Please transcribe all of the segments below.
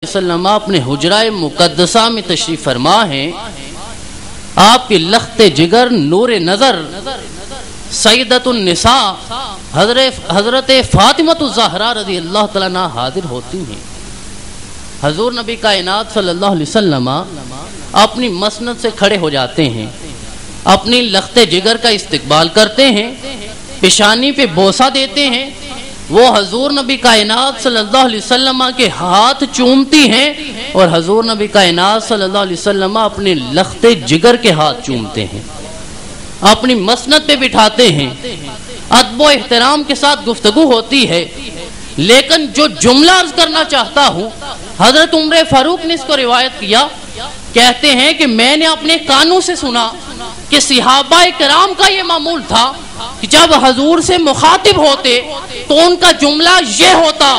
وسلم اپنے حجرہ مقدسہ میں تشریف فرما ہیں. آپ کے لخت جگر نور نظر سیدۃ النساء حضرت فاطمۃ الزہرا رضی اللہ تعالیٰ عنہا حاضر ہوتی ہیں. حضور نبی کائنات صلی اللہ علیہ وسلم اپنی مسند سے کھڑے ہو جاتے ہیں, اپنی لخت جگر کا استقبال کرتے ہیں, پیشانی پہ بوسہ دیتے ہیں. وہ حضور نبی کائنات صلی اللہ علیہ وسلم کے ہاتھ چومتی ہیں اور حضور نبی کائنات صلی اللہ علیہ وسلم اپنے لخت جگر کے ہاتھ چومتے ہیں, اپنی مسند پہ بٹھاتے ہیں. ادب و احترام کے ساتھ گفتگو ہوتی ہے. لیکن جو جملہ عرض کرنا چاہتا ہوں, حضرت عمر فاروق نے اس کو روایت کیا, کہتے ہیں کہ میں نے اپنے کانوں سے سنا کہ صحابہ کرام کا یہ معمول تھا کہ جب حضور سے مخاطب ہوتے تو ان کا جملہ یہ ہوتا,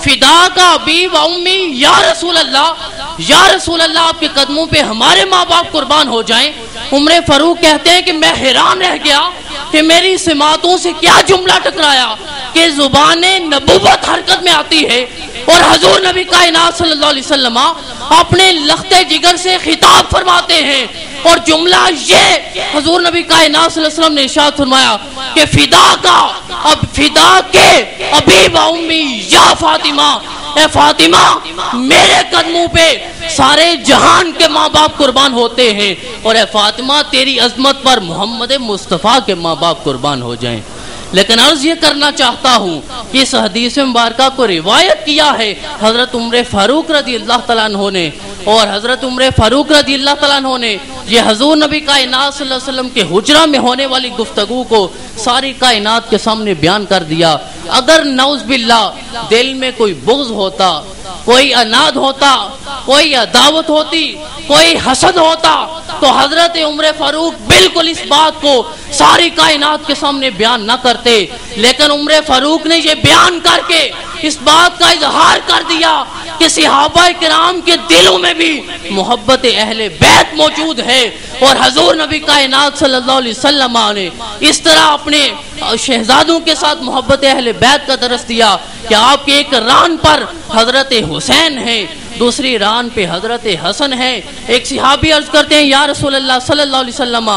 فدا کا ابی و امی یا رسول اللہ, یا رسول اللہ آپ کے قدموں پہ ہمارے ماں باپ قربان ہو جائیں. عمر فاروق کہتے ہیں کہ میں حیران رہ گیا کہ میری سماعتوں سے کیا جملہ ٹکرایا کہ زبان نبوت حرکت میں آتی ہے اور حضور نبی کائنات صلی اللہ علیہ وسلم اپنے لخت جگر سے خطاب فرماتے ہیں. اور جملہ یہ حضور نبی کائنات صلی اللہ علیہ وسلم نے ارشاد فرمایا کہ فدا کا اب فدا کے ابی و امی یا فاطمہ, اے فاطمہ میرے قدموں پہ سارے جہان کے ماں باپ قربان ہوتے ہیں, اور اے فاطمہ تیری عظمت پر محمد مصطفیٰ کے ماں باپ قربان ہو جائیں. لیکن عرض یہ کرنا چاہتا ہوں کہ اس حدیث مبارکہ کو روایت کیا ہے حضرت عمر فاروق رضی اللہ تعالیٰ عنہ نے, اور حضرت عمر فاروق رضی اللہ تعالیٰ عنہ نے یہ حضور نبی کائنات صلی اللہ علیہ وسلم کے حجرہ میں ہونے والی گفتگو کو ساری کائنات کے سامنے بیان کر دیا. اگر نعوذ باللہ دل میں کوئی بغض ہوتا, کوئی عناد ہوتا, کوئی عداوت ہوتی, کوئی حسد ہوتا, تو حضرت عمر فاروق بالکل اس بات کو ساری کائنات کے سامنے بیان نہ کرتے. لیکن عمر فاروق نے یہ بیان کر کے اس بات کا اظہار کر دیا کہ صحابہ کرام کے دلوں میں بھی محبت اہل بیت موجود ہے, اور حضور نبی کائنات صلی اللہ علیہ وسلم نے اس طرح اپنے شہزادوں کے ساتھ محبت اہل بیت کا درس دیا کہ آپ کے ایک ران پر حضرت حسین ہے, دوسری ران پہ حضرت حسن ہے. ایک صحابی عرض کرتے ہیں یا رسول اللہ صلی اللہ علیہ وسلم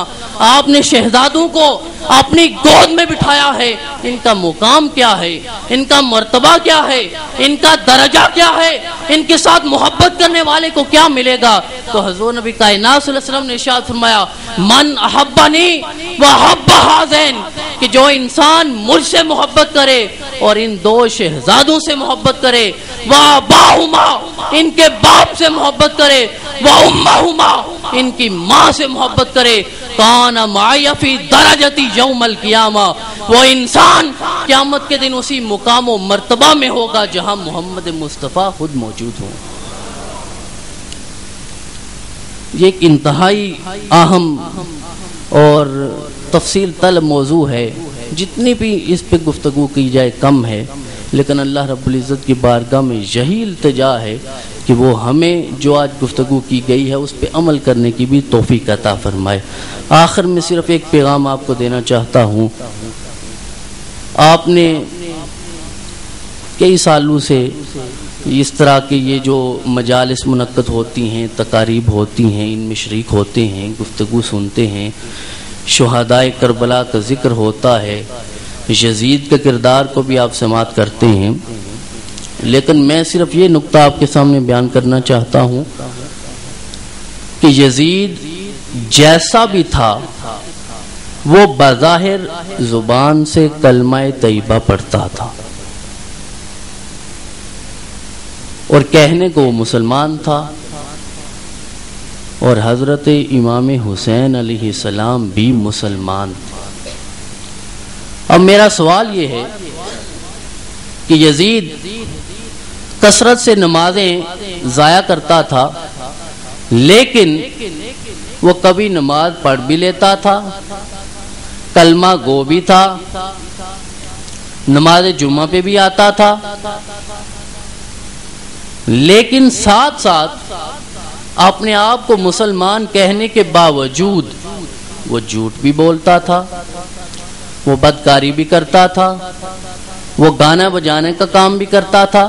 آپ نے شہزادوں کو اپنی گود میں بٹھایا ہے, ان کا مقام کیا ہے, ان کا مرتبہ کیا ہے, ان کا درجہ کیا ہے, ان کے ساتھ محبت کرنے والے کو کیا ملے گا؟ تو حضور نبی کائنات صلی اللہ علیہ وسلم نے ارشاد فرمایا من احبنی وحب ہذین, کہ جو انسان مجھ سے محبت کرے اور ان دو شہزادوں سے محبت کرے, واباہما ان کے باپ سے محبت کرے, وامہما ان کی ماں سے محبت کرے, کان معی فی درجتی یوم القیامہ, وہ انسان قیامت کے دن اسی مقام و مرتبہ میں ہوگا جہاں محمد مصطفیٰ خود موجود ہوں. یہ ایک انتہائی اہم اور تفصیل طلب موضوع ہے, جتنی بھی اس پہ گفتگو کی جائے کم ہے. لیکن اللہ رب العزت کی بارگاہ میں یہی التجا ہے کہ وہ ہمیں جو آج گفتگو کی گئی ہے اس پہ عمل کرنے کی بھی توفیق عطا فرمائے. آخر میں صرف ایک پیغام آپ کو دینا چاہتا ہوں. آپ نے کئی سالوں سے اس طرح کے یہ جو مجالس منعقد ہوتی ہیں, تقاریب ہوتی ہیں, ان میں شریک ہوتے ہیں, گفتگو سنتے ہیں, شہدائے کربلا کا ذکر ہوتا ہے, یزید کے کردار کو بھی آپ سماعت کرتے ہیں. لیکن میں صرف یہ نقطہ آپ کے سامنے بیان کرنا چاہتا ہوں کہ یزید جیسا بھی تھا وہ بظاہر زبان سے کلمہ طیبہ پڑھتا تھا اور کہنے کو وہ مسلمان تھا, اور حضرت امام حسین علیہ السلام بھی مسلمان تھے. اب میرا سوال یہ ہے کہ یزید کثرت سے نمازیں ضائع کرتا تھا, لیکن وہ کبھی نماز پڑھ بھی لیتا تھا, کلمہ گو بھی تھا, نماز جمعہ پہ بھی آتا تھا, لیکن ساتھ ساتھ اپنے آپ کو مسلمان کہنے کے باوجود وہ جھوٹ بھی بولتا تھا, وہ بدکاری بھی کرتا تھا, وہ گانا بجانے کا کام بھی کرتا تھا,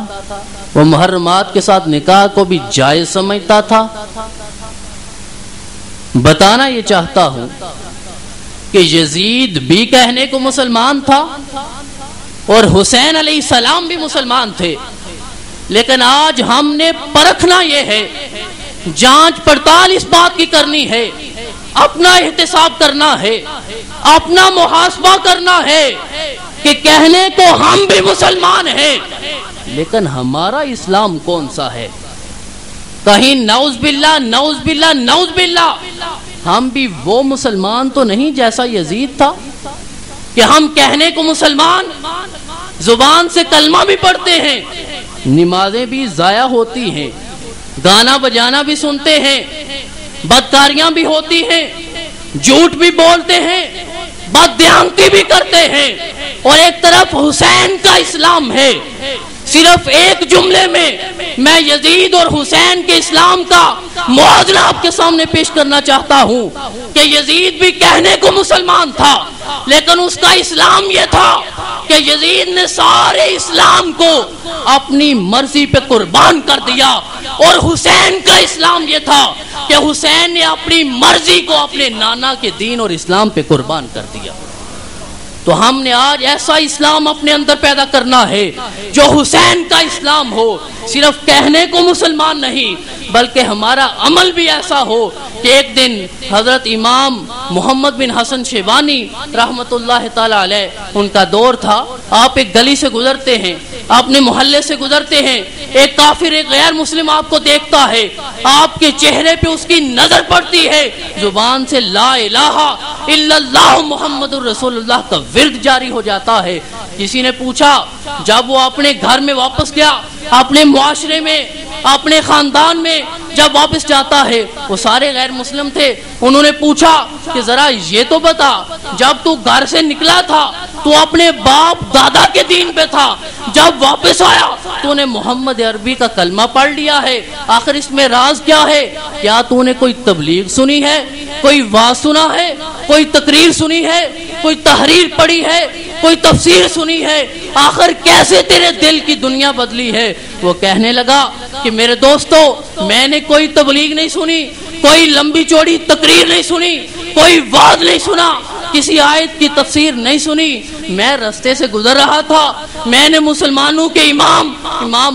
وہ محرمات کے ساتھ نکاح کو بھی جائز سمجھتا تھا؟ بتانا یہ چاہتا ہوں کہ یزید بھی کہنے کو مسلمان تھا اور حسین علیہ السلام بھی مسلمان تھے، لیکن آج ہم نے پرکھنا یہ ہے، جانچ پڑتال اس بات کی کرنی ہے، اپنا احتساب کرنا ہے، اپنا محاسبہ کرنا ہے کہ کہنے کو ہم بھی مسلمان ہیں لیکن ہمارا اسلام کون سا ہے؟ کہیں نعوذ باللہ نعوذ باللہ نعوذ باللہ ہم بھی وہ مسلمان تو نہیں جیسا یزید تھا کہ ہم کہنے کو مسلمان، زبان سے کلمہ بھی پڑھتے ہیں، نمازیں بھی ضائع ہوتی ہیں، گانا بجانا بھی سنتے ہیں، بدکاریاں بھی ہوتی ہیں، جھوٹ بھی بولتے ہیں، بددیانتی بھی کرتے ہیں، اور ایک طرف حسین کا اسلام ہے۔ صرف ایک جملے میں یزید اور حسین کے اسلام کا موازنہ آپ کے سامنے پیش کرنا چاہتا ہوں کہ یزید بھی کہنے کو مسلمان تھا لیکن اس کا اسلام یہ تھا کہ یزید نے سارے اسلام کو اپنی مرضی پہ قربان کر دیا، اور حسین کا اسلام یہ تھا کہ حسین نے اپنی مرضی کو اپنے نانا کے دین اور اسلام پہ قربان کر دیا۔ تو ہم نے آج ایسا اسلام اپنے اندر پیدا کرنا ہے جو حسین کا اسلام ہو، صرف کہنے کو مسلمان نہیں بلکہ ہمارا عمل بھی ایسا ہو کہ ایک دن حضرت امام محمد بن حسن شیبانی رحمت اللہ تعالی علیہ، ان کا دور تھا، آپ ایک گلی سے گزرتے ہیں، اپنے محلے سے گزرتے ہیں، ایک کافر ایک غیر مسلم آپ کو دیکھتا ہے، آپ کے چہرے پہ اس کی نظر پڑتی ہے، زبان سے لا الہ الا اللہ محمد الرسول اللہ کا ورد جاری ہو جاتا ہے۔ کسی نے پوچھا، جب وہ اپنے گھر میں واپس گیا، اپنے معاشرے میں، اپنے خاندان میں جب واپس جاتا ہے، وہ سارے غیر مسلم تھے، انہوں نے پوچھا کہ ذرا یہ تو بتا، جب تو گھر سے نکلا تھا تو اپنے باپ دادا کے دین پہ تھا، جب واپس آیا تو نے محمد عربی کا کلمہ پڑھ لیا ہے، آخر اس میں راز کیا ہے؟ کیا تو نے کوئی تبلیغ سنی ہے، کوئی واعظ سنا ہے، کوئی تقریر سنی ہے، کوئی تحریر پڑھی ہے، کوئی تفسیر سنی ہے؟ آخر کیسے تیرے دل کی دنیا بدلی ہے؟ وہ کہنے لگا کہ میرے دوستو، میں نے کوئی تبلیغ نہیں سنی، کوئی لمبی چوڑی تقریر نہیں سنی، کوئی وعظ نہیں سنا، کسی آیت کی تفسیر نہیں سنی، میں رستے سے گزر رہا تھا، میں نے مسلمانوں کے امام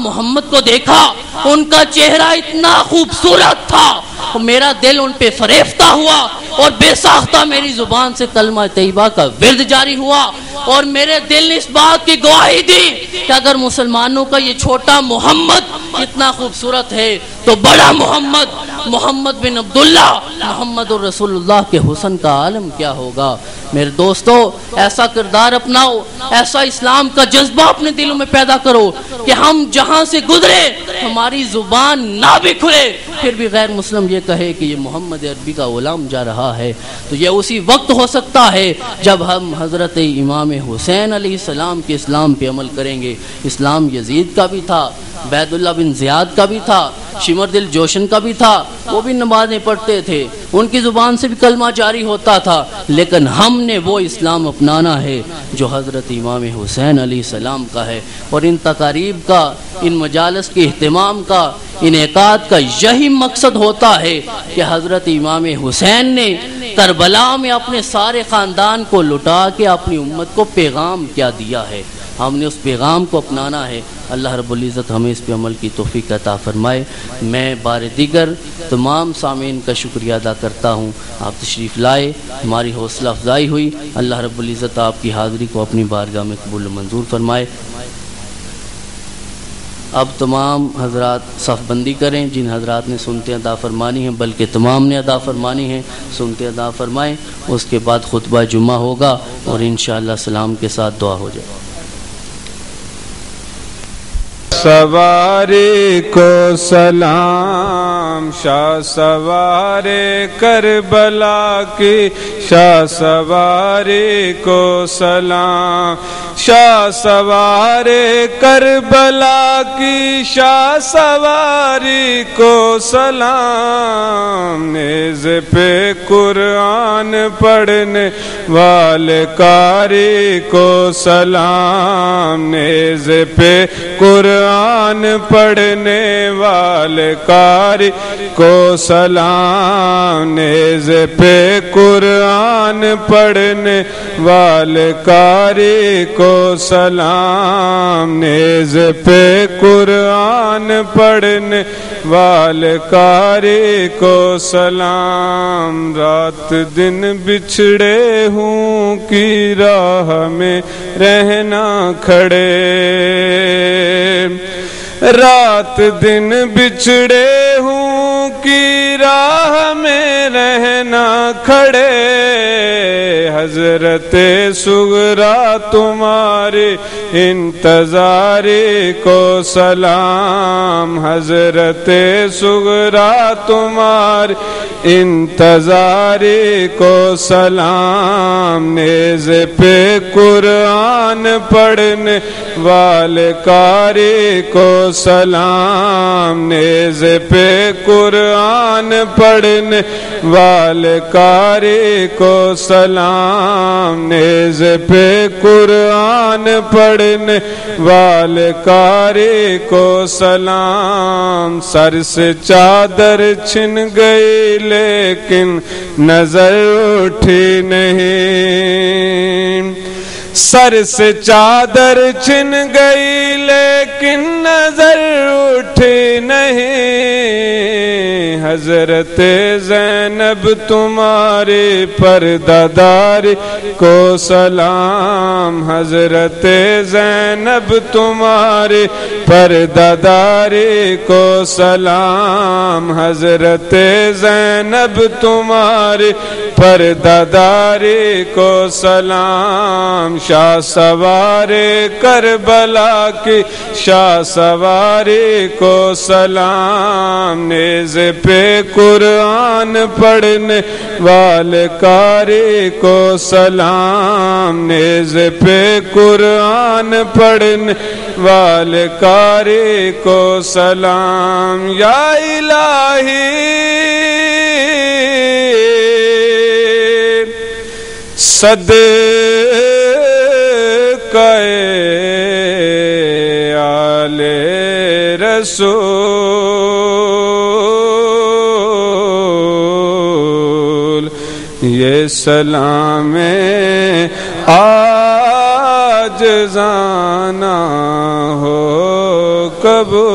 محمد کو دیکھا، ان کا چہرہ اتنا خوبصورت تھا، میرا دل ان پہ فریفتہ ہوا اور بے ساختہ میری زبان سے کلمہ طیبہ کا ورد جاری ہوا، اور میرے دل نے اس بات کی گواہی دی کہ اگر مسلمانوں کا یہ چھوٹا محمد اتنا خوبصورت ہے تو بڑا محمد بن عبداللہ محمد الرسول اللہ کے حسن کا عالم کیا ہوگا؟ میرے دوستو، ایسا کردار اپناؤ، ایسا اسلام کا جذبہ اپنے دلوں میں پیدا کرو کہ ہم جہاں سے گزرے ہماری زبان نہ بھی کھلے پھر بھی غیر مسلم یہ کہے کہ یہ محمد عربی کا غلام جا رہا ہے۔ تو یہ اسی وقت ہو سکتا ہے جب ہم حضرت امام حسین علیہ السلام کے اسلام پہ عمل کریں گے۔ اسلام یزید کا بھی تھا، عبید اللہ بن زیاد کا بھی تھا، شمر دل جوشن کا بھی تھا، وہ بھی نمازیں پڑھتے تھے، ان کی زبان سے بھی کلمہ جاری ہوتا تھا، لیکن ہم نے وہ اسلام اپنانا ہے جو حضرت امام حسین علیہ السلام کا ہے۔ اور ان تقاریب کا، ان مجالس کے اہتمام کا، انعقاد کا یہی مقصد ہوتا ہے کہ حضرت امام حسین نے کربلا میں اپنے سارے خاندان کو لٹا کے اپنی امت کو پیغام کیا دیا ہے، ہم نے اس پیغام کو اپنانا ہے۔ اللہ رب العزت ہمیں اس پہ عمل کی توفیق عطا فرمائے۔ میں بار دیگر تمام سامعین کا شکریہ ادا کرتا ہوں، آپ تشریف لائے، ہماری حوصلہ افزائی ہوئی، اللہ رب العزت آپ کی حاضری کو اپنی بارگاہ میں قبول و منظور فرمائے۔ اب تمام حضرات صف بندی کریں، جن حضرات نے سنتے ادا فرمانی ہیں، بلکہ تمام نے ادا فرمانی ہیں، سنتے ادا فرمائیں، اس کے بعد خطبہ جمعہ ہوگا اور انشاءاللہ سلام کے ساتھ دعا ہو جائے۔ سوارے کو سلام، شاہ سوارے کربلا کی، شاہ سوارے کو سلام، شاہ سوارے کربلا کی، شاہ سواری کو سلام، نیز پہ قرآن پڑھنے والے قاری کو سلام، نیز پہ قرآن پڑھنے والے قاری کو سلام، نیز پہ قرآن پڑھنے والے قاری کو سلام، نیز پہ قرآن پڑھنے والے قاری کو سلام۔ رات دن بچھڑے ہوں کی راہ میں رہنا کھڑے، رات دن بچھڑے ہوں کی راہ میں رہنا کھڑے، حضرت صغریٰ تمہارے انتظار کو سلام، حضرت صغریٰ تمہارے انتظار کو سلام، نیز پہ قرآن پڑھنے والے قاری کو سلام، نیز پہ قرآن پڑھنے والے قاری کو سلام، نیز پہ قرآن پڑھنے والے قاری کو سلام۔ سر سے چادر چھن گئی لیکن نظر اٹھی نہیں، سر سے چادر چھن گئی لیکن نظر اٹھی نہیں، حضرت زینب تمہاری پردہ داری کو سلام، حضرت زینب تمہاری پردہ داری کو سلام، حضرت زینب تمہاری پردہ داری کو سلام۔ شاہ سوار کربلا کی شاہ سواری کو سلام، نیز پہ قرآن پڑھنے والے قاری کو سلام، نیز پہ قرآن پڑھنے والے قاری کو سلام۔ یا الہی صدقہ آل رسول، یہ سلام عاجزانہ ہو قبول۔